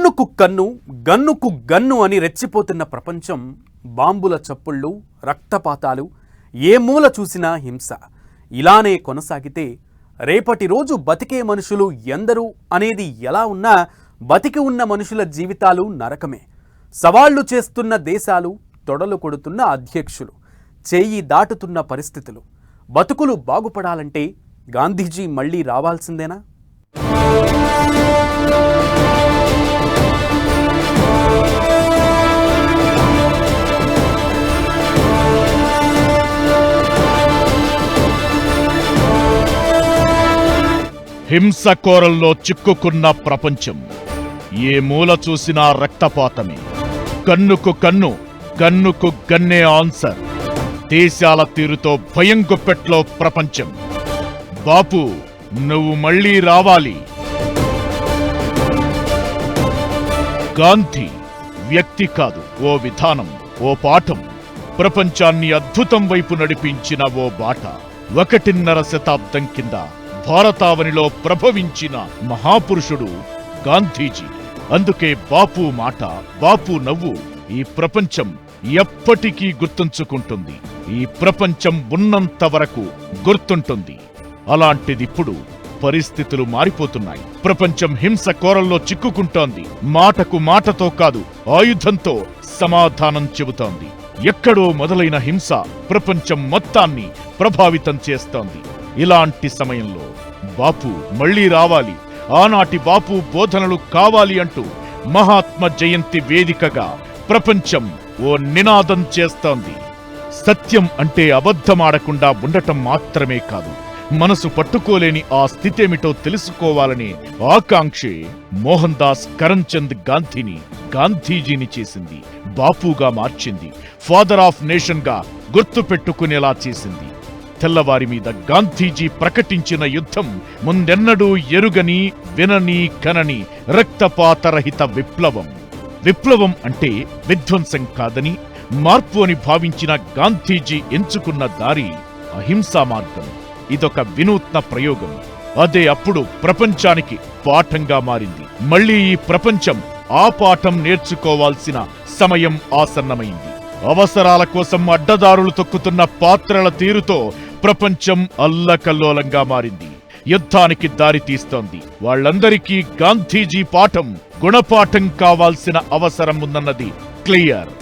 కన్నుకు కన్ను గన్నుకు గన్ను అని రెచ్చిపోతున్న ప్రపంచం, బాంబుల చప్పుళ్ళు, రక్తపాతాలు, ఏ మూల చూసినా హింస. ఇలానే కొనసాగితే రేపటి రోజు బతికే మనుషులు ఎందరు అనేది ఎలా ఉన్నా బతికి ఉన్న మనుషుల జీవితాలు నరకమే. సవాళ్లు చేస్తున్న దేశాలు, తొడలు కొడుతున్న అధ్యక్షులు, చేయి దాటుతున్న పరిస్థితులు. బతుకులు బాగుపడాలంటే గాంధీజీ మళ్ళీ రావాల్సిందేనా? హింసకోరల్లో చిక్కుకున్న ప్రపంచం, ఏ మూల చూసినా రక్తపాతమే. కన్నుకు కన్ను, గన్నుకు గన్నే ఆన్సర్. దేశాల తీరుతో భయం గుప్పెట్లో ప్రపంచం. బాపు, నువ్వు మళ్ళీ రావాలి. గాంధీ వ్యక్తి కాదు, ఓ విధానం, ఓ పాఠం. ప్రపంచాన్ని అద్భుతం వైపు నడిపించిన ఓ బాట. 1.5 శతాబ్దం కింద భారతావనిలో ప్రభవించిన మహాపురుషుడు గాంధీజీ. అందుకే బాపు మాట, బాపు నవ్వు ఈ ప్రపంచం ఎప్పటికీ గుర్తుంచుకుంటుంది. ఈ ప్రపంచం ఉన్నంత వరకు గుర్తుంటుంది. అలాంటిదిప్పుడు పరిస్థితులు మారిపోతున్నాయి. ప్రపంచం హింస కోరల్లో చిక్కుకుంటోంది. మాటకు మాటతో కాదు, ఆయుధంతో సమాధానం చెబుతోంది. ఎక్కడో మొదలైన హింస ప్రపంచం మొత్తాన్ని ప్రభావితం చేస్తోంది. ఇలాంటి సమయంలో బాపు మళ్లీ రావాలి, ఆనాటి బాపు బోధనలు కావాలి అంటూ మహాత్మ జయంతి వేదికగా ప్రపంచం ఓ నినాదం చేస్తోంది. సత్యం అంటే అబద్ధమాడకుండా ఉండటం మాత్రమే కాదు, మనసు పట్టుకోలేని ఆ స్థితేమిటో తెలుసుకోవాలనే ఆకాంక్షే మోహన్ దాస్ కరంచంద్ గాంధీని గాంధీజీని చేసింది. బాపుగా మార్చింది. ఫాదర్ ఆఫ్ నేషన్ గా గుర్తు పెట్టుకునేలా చేసింది. తెల్లవారి మీద గాంధీజీ ప్రకటించిన యుద్ధం ముందెన్నడూ ఎరుగని, వినని, కనని రక్తపాతరహిత విప్లవం. విప్లవం అంటే విధ్వంసం కాదని, మార్పు అని భావించిన గాంధీజీ ఎంచుకున్న దారి అహింసా మార్గం. ఇదొక వినూత్న ప్రయోగం. అదే అప్పుడు ప్రపంచానికి పాఠంగా మారింది. మళ్లీ ఈ ప్రపంచం ఆ పాఠం నేర్చుకోవాల్సిన సమయం ఆసన్నమైంది. అవసరాల కోసం అడ్డదారులు తొక్కుతున్న పాత్రల తీరుతో ప్రపంచం అల్లకల్లోలంగా మారింది. యుద్ధానికి దారి తీస్తోంది. వాళ్ళందరికీ గాంధీజీ పాఠం గుణపాఠం కావాల్సిన అవసరం ఉందన్నది క్లియర్.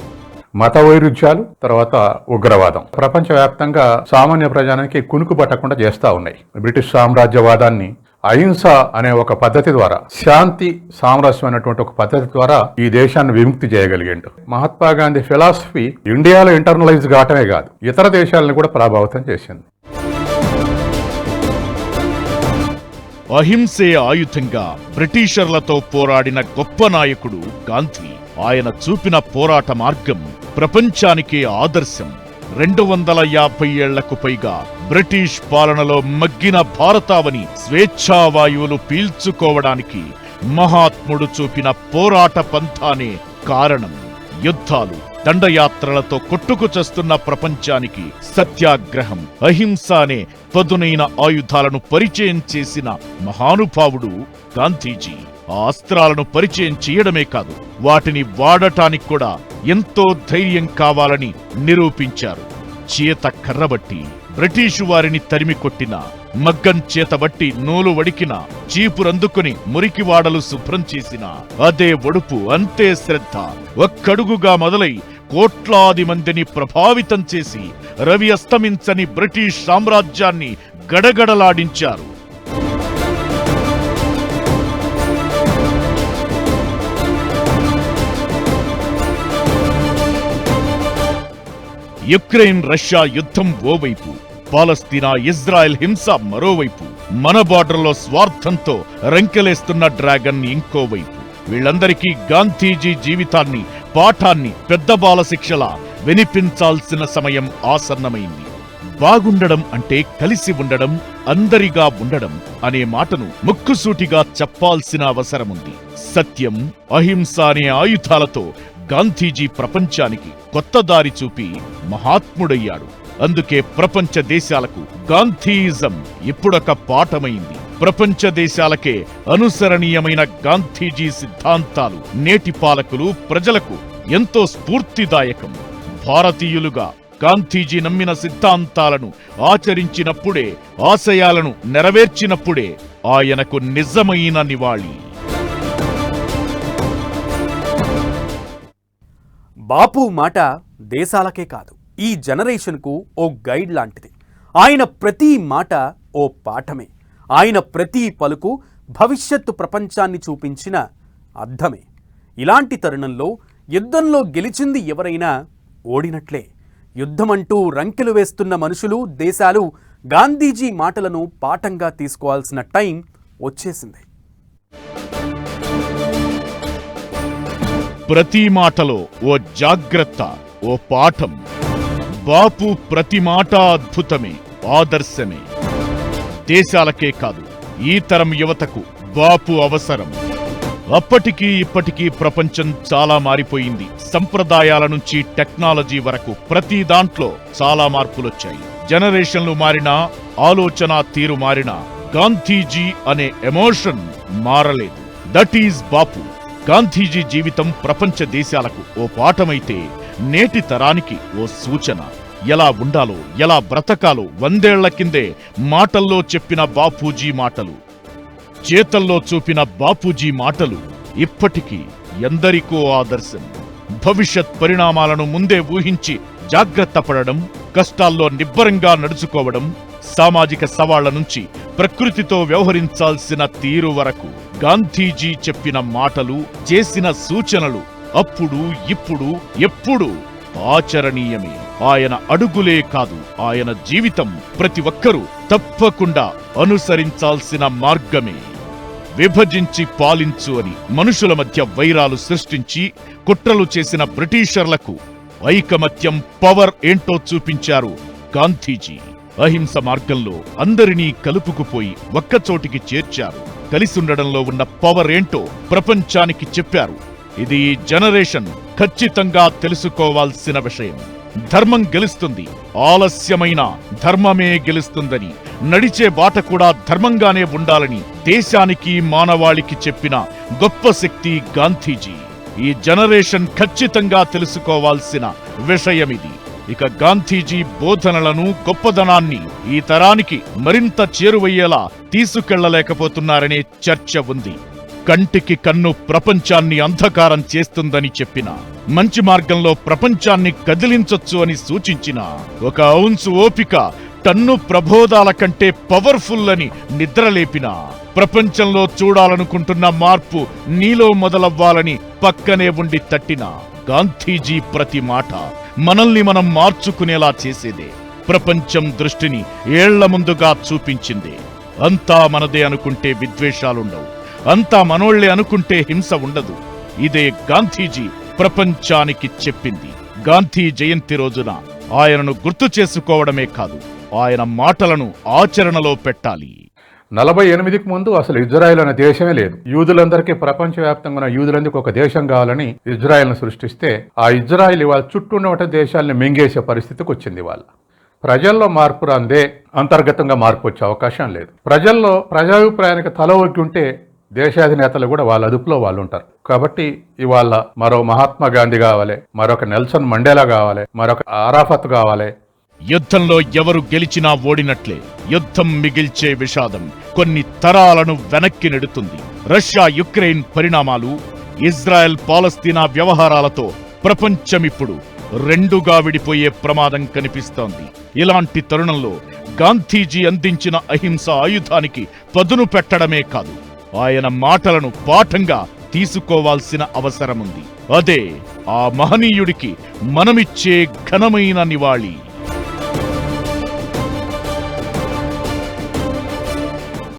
మత వైరుధ్యాలు, తర్వాత ఉగ్రవాదం ప్రపంచవ్యాప్తంగా సామాన్య ప్రజానికి కునుకు పట్టకుండా చేస్తా ఉన్నాయి. బ్రిటిష్ సామ్రాజ్యవాదాన్ని అహింస అనే ఒక పద్ధతి ద్వారా, శాంతి సామరస్యం అనేటువంటి ఒక పద్ధతి ద్వారా ఈ దేశాన్ని విముక్తి చేయగలిగిండు. మహాత్మా గాంధీ ఫిలాసఫీ ఇండియాలో ఇంటర్నలైజ్ కావటమే కాదు, ఇతర దేశాలను కూడా ప్రభావితం చేసింది. అహింసే ఆయుధంగా బ్రిటిషర్లతో పోరాడిన గొప్ప నాయకుడు గాంధీ. ఆయన చూపిన పోరాట మార్గం ప్రపంచానికే ఆదర్శం. 250 ఏళ్లకు పైగా బ్రిటిష్ పాలనలో మగ్గిన భారతావని స్వేచ్ఛావాయువులు పీల్చుకోవడానికి మహాత్ముడు చూపిన పోరాట పంథానే కారణం. యుద్ధాలు, దండయాత్రలతో కొట్టుకు చస్తున్న ప్రపంచానికి సత్యాగ్రహం, అహింస అనే పదునైన ఆయుధాలను పరిచయం చేసిన మహానుభావుడు గాంధీజీ. ఆ అస్త్రాలను పరిచయం చేయడమే కాదు, వాటిని వాడటానికి కూడా ఎంతో ధైర్యం కావాలని నిరూపించారు. చేత కర్రబట్టి బ్రిటిషు వారిని తరిమి కొట్టిన, మగ్గం చేతబట్టి నూలు వడికిన, చీపురందుకుని మురికివాడలు శుభ్రం చేసిన అదే ఒడుపు, అంతే శ్రద్ధ ఒక్కడుగుగా మొదలై కోట్లాది మందిని ప్రభావితం చేసి రవి అస్తమించని బ్రిటిష్ సామ్రాజ్యాన్ని గడగడలాడించారు. యుక్రెయిన్ రష్యా యుద్ధం ఓవైపు, పాలస్తీనా ఇజ్రాయెల్ హింస మరోవైపు, మన బార్డర్లో స్వార్థంతో రంకెలేస్తున్న డ్రాగన్ ఇంకోవైపు. వీళ్లందరికీ గాంధీజీ జీవితాన్ని, పాఠాన్ని పెద్ద బాల శిక్షలా వినిపించాల్సిన సమయం ఆసన్నమైంది. బాగుండడం అంటే కలిసి ఉండడం, అందరిగా ఉండడం అనే మాటను ముక్కుసూటిగా చెప్పాల్సిన అవసరముంది. సత్యం, అహింస అనే ఆయుధాలతో గాంధీజీ ప్రపంచానికి కొత్త దారి చూపి మహాత్ముడయ్యాడు. అందుకే ప్రపంచ దేశాలకు గాంధీయిజం ఇప్పుడొక పాఠమైంది. ప్రపంచ దేశాలకే అనుసరణీయమైన గాంధీజీ సిద్ధాంతాలు నేటి పాలకులు ప్రజలకు ఎంతో స్ఫూర్తిదాయకం. భారతీయులుగా గాంధీజీ నమ్మిన సిద్ధాంతాలను ఆచరించినప్పుడే, ఆశయాలను నెరవేర్చినప్పుడే ఆయనకు నిజమైన నివాళి. బాపు మాట దేశాలకే కాదు, ఈ జనరేషన్కు ఓ గైడ్ లాంటిది. ఆయన ప్రతి మాట ఓ పాఠమే. ఆయన ప్రతి పలుకు భవిష్యత్తు ప్రపంచాన్ని చూపించిన అర్థమే. ఇలాంటి తరుణంలో యుద్ధంలో గెలిచింది ఎవరైనా ఓడినట్లే. యుద్ధమంటూ రంకెలు వేస్తున్న మనుషులు, దేశాలు గాంధీజీ మాటలను పాఠంగా తీసుకోవాల్సిన టైం వచ్చేసింది. ప్రతి మాటలో ఓ జాగ్రత్త, ఓ పాఠం. బాపు ప్రతి మాట అద్భుతమే, ఆదర్శమే. దేశాలకే కాదు, ఈ తరం యువతకు బాపు అవసరం. అప్పటికీ ఇప్పటికీ ప్రపంచం చాలా మారిపోయింది. సంప్రదాయాల నుంచి టెక్నాలజీ వరకు ప్రతి దాంట్లో చాలా మార్పులొచ్చాయి. జనరేషన్లు మారినా, ఆలోచన తీరు మారినా, గాంధీజీ అనే ఎమోషన్ మారలేదు. దట్ ఈజ్ బాపు. గాంధీజీ జీవితం ప్రపంచ దేశాలకు ఓ పాఠమైతే, నేటి తరానికి ఓ సూచన. ఎలా ఉండాలో, ఎలా బ్రతకాలో 100 ఏళ్ల కిందే మాటల్లో చెప్పిన బాపూజీ మాటలు, చేతల్లో చూపిన బాపూజీ మాటలు ఇప్పటికీ ఎందరికో ఆదర్శం. భవిష్యత్ పరిణామాలను ముందే ఊహించి జాగ్రత్త పడడం, కష్టాల్లో నిబ్బరంగా నడుచుకోవడం, సామాజిక సవాళ్ల నుంచి ప్రకృతితో వ్యవహరించాల్సిన తీరు వరకు గాంధీజీ చెప్పిన మాటలు, చేసిన సూచనలు అప్పుడు, ఇప్పుడు, ఎప్పుడు ఆచరణీయమే. ఆయన అడుగులే కాదు, ఆయన జీవితం ప్రతి ఒక్కరూ తప్పకుండా అనుసరించాల్సిన మార్గమే. విభజించి పాలించు అని మనుషుల మధ్య వైరాలు సృష్టించి కుట్రలు చేసిన బ్రిటిషర్లకు ఐకమత్యం, పవర్ ఏంటో చూపించారు గాంధీజీ. అహింస మార్గంలో అందరినీ కలుపుకుపోయి ఒక్కచోటికి చేర్చారు. కలిసుండడంలో ఉన్న పవర్ ఏంటో ప్రపంచానికి చెప్పారు. ఇది ఈ జనరేషన్ ఖచ్చితంగా తెలుసుకోవాల్సిన విషయం. ధర్మం గెలుస్తుంది, ఆలస్యమైన ధర్మమే గెలుస్తుందని, నడిచే బాట కూడా ధర్మంగానే ఉండాలని దేశానికి, మానవాళికి చెప్పిన గొప్ప శక్తి గాంధీజీ. ఈ జనరేషన్ ఖచ్చితంగా తెలుసుకోవాల్సిన విషయమిది. ఇక గాంధీజీ బోధనలను, గొప్పదనాన్ని ఈ తరానికి మరింత చేరువయ్యేలా తీసుకెళ్లలేకపోతున్నారనే చర్చ ఉంది. కంటికి కన్ను ప్రపంచాన్ని అంధకారం చేస్తుందని చెప్పిన, మంచి మార్గంలో ప్రపంచాన్ని కదిలించొచ్చు అని సూచించిన, ఒక ఔన్సు ఓపిక టన్ను ప్రబోధాల కంటే పవర్ఫుల్ అని నిద్రలేపిన, ప్రపంచంలో చూడాలనుకుంటున్న మార్పు నీలో మొదలవ్వాలని పక్కనే ఉండి తట్టిన గాంధీజీ ప్రతి మాట మనల్ని మనం మార్చుకునేలా చేసేదే. ప్రపంచం దృష్టిని ఏళ్ల ముందుగా చూపించిందే. అంతా మనదే అనుకుంటే విద్వేషాలుండవు, అంతా మనోళ్లే అనుకుంటే హింస ఉండదు. ఇదే గాంధీజీ ప్రపంచానికి చెప్పింది. గాంధీ జయంతి రోజున ఆయనను గుర్తు చేసుకోవడమే కాదు, ఆయన మాటలను ఆచరణలో పెట్టాలి. 48కి ముందు అసలు ఇజ్రాయెల్ అనే దేశమే లేదు. యూదులందరికీ, ప్రపంచవ్యాప్తంగా ఉన్న యూదులందరికీ ఒక దేశం కావాలని ఇజ్రాయెల్ను సృష్టిస్తే, ఆ ఇజ్రాయెల్ ఇవాళ చుట్టూ ఉన్న దేశాలని మింగేసే పరిస్థితికి వచ్చింది. వాళ్ళ ప్రజల్లో మార్పు రాందే అంతర్గతంగా మార్పు వచ్చే అవకాశం లేదు. ప్రజల్లో ప్రజాభిప్రాయానికి తల ఒగ్గి ఉంటే దేశాధినేతలు కూడా వాళ్ళ అదుపులో వాళ్ళు ఉంటారు. కాబట్టి ఇవాళ మరో మహాత్మా గాంధీ కావాలి, మరొక నెల్సన్ మండేలా కావాలి, మరొక అరాఫత్ కావాలి. యుద్ధంలో ఎవరు గెలిచినా ఓడినట్లే. యుద్ధం మిగిల్చే విషాదం కొన్ని తరాలను వెనక్కి నెడుతుంది. రష్యా యుక్రెయిన్ పరిణామాలు, ఇజ్రాయెల్ పాలస్తీనా వ్యవహారాలతో ప్రపంచమిప్పుడు రెండుగా విడిపోయే ప్రమాదం కనిపిస్తోంది. ఇలాంటి తరుణంలో గాంధీజీ అందించిన అహింస ఆయుధానికి పదును పెట్టడమే కాదు, ఆయన మాటలను పాఠంగా తీసుకోవాల్సిన అవసరముంది. అదే ఆ మహనీయుడికి మనమిచ్చే ఘనమైన నివాళి.